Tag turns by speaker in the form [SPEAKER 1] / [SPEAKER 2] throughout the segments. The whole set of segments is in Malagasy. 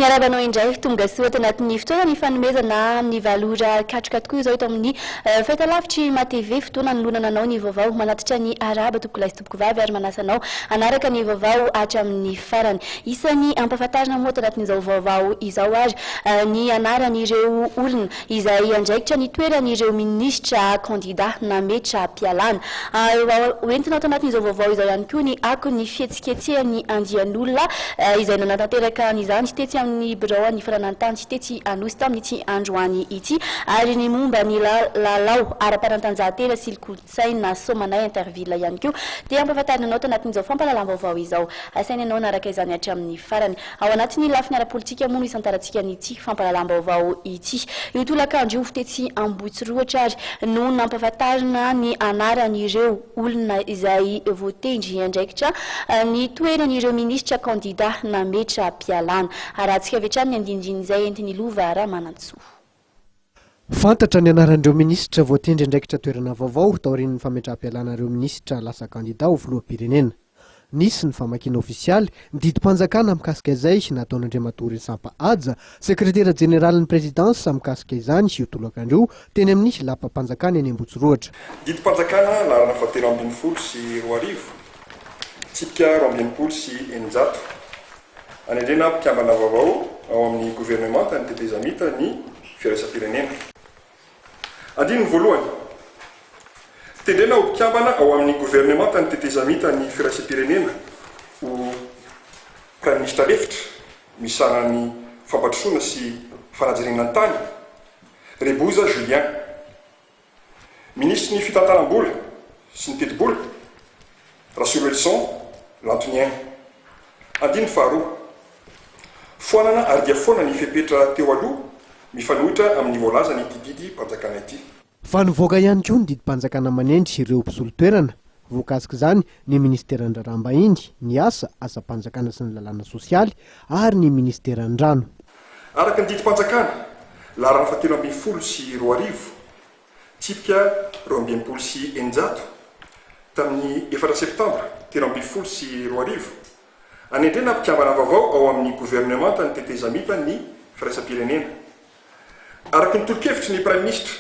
[SPEAKER 1] Miarabanao indray tonga soa tanatin'ny fotoana ny fanomezana ny valora katroka tokoa izao eto amin'ny fahitalavitry matv fotoana nolonana anao ny vaovao manatitra ny araba toboko lahy sy toboko vavy ary manasanao anaraka ny vaovao hatramin'ny farany. Isan'ny ampahafantarina moa tanatin'izao vaovao izao ary ny anaran'ireo olona izay andraikitra ny toeran'ireo ministra kandida nametra mpialana. Hoentinao tanatin'izao vaovao izao ihany koa ny ako ny fihetsiketsehany andian'olona izay nanatanteraka an'izany sy tetsy amin'ny birao ny faranantany sy tetsy anosy tamin'ity androany ity ary ny momba ny lalao ara-panatanjahantena sy kolotsaina somanay interville ihany koa dia ampahafantarina anao tanatin'izao fampahalalam-baovao izao asainy anao naraka izany hatramin'ny farany ao anatin'ny lafiny ara-politika moa no isantarantsika n'ity fampahalalam-baovao ity. Io tolakandro tetsy Ambohitsiroatra ary no nampahafantarina ny anaran'ireo olona izay voatendry andraikitra ny toeran'ireo ministra kandida nametra mpialana. Arahantsika vetrany ny andindin'izay entiny lova Ramanantsoa.
[SPEAKER 2] Fantatra ny anaran'ireo ministra voatendry andraikitra toerana vaovao taorian'ny fametram-pialana ireo ministra lasa kandida ho filoham-pirenena. Nisy ny famakiana ofisialy didimpanjakana mikasika izay nataon'Andriamatory Sampahaja, sekretera jeneralin'ny presidansa mikasika izany io tolakandro teny amin'ny lapam-panjakana eny Ambohitsiroatra.
[SPEAKER 3] Didimpanjakana larana fahatelo ambin'ny folo sy roa arivo, tsipika roa ambin'ny folo sy eninjato. Anendrena mpikambana vaovao ao amin'ny gouvernemanta ny tetezamita ny firaisam-pirenena. Andininy voalohany, tendrena ho mpikambana ao amin'ny gouvernemanta ny tetezamita ny firaisam-pirenena ho prime ministre lefitra misana ny fampandrosoana sy fanajarenana ny tany Reboza Julien, ministre ny fitantanam-bola sy ny teti-bola Rassoulelson Lantonien. Andininy faharoa, foanana ary dia foana ny fepetra teo aloha mifanohitra amin'ny voalaza ny dididy mpanjakana ity.
[SPEAKER 2] Fa nivoaka ihany koa ny didimpanjakana manendry ireo mpisolo-toerana, voakasika izany ny ministeran raharaham-bahiny, ny asa mpanjakana sy ny lalàna sosialy ary ny ministeran rano.
[SPEAKER 3] Araka ny didimpanjakana larana fahatelo ambin'ny folo sy roa arivo, tsipika roa ambin'ny folo sy eninjato tamin'ny 4 septambra telo ambin'ny folo sy roa arivo. Anendrena mpikambana vaovao ao amin'ny gouvernemanta ny tetezamita ny firaisam-pirenena. Araka ny tolo-kevitry ny prime ministre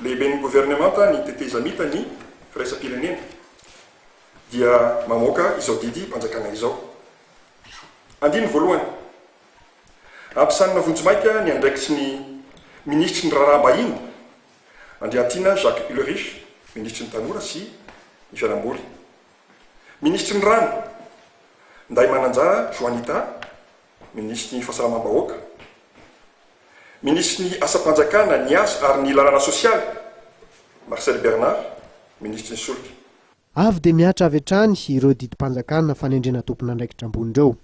[SPEAKER 3] lehiben'ny gouvernemanta ny tetezamita ny firaisam-pirenena dia mamoaka izao didy mpanjakana izao. Andininy voalohany, ampisanina vonjimaika ny andraikitry ny ministry ny raharaham-bahiny Andriantina Jacques Ulrich, ministry ny tanora sy ny fialamboly. Ministry ny rano Nday Mananjara Joanita, ministry ny fahasalamam-bahoaka. Ministry ny asa-panjakana, ny asa ary ny lalàna sosialy Marcel Bernard, ministry ny solika.
[SPEAKER 2] Avy dia miatra avy hatrany ireo didimpanjakana fanendrena tompon'andraikitra ambonindreo.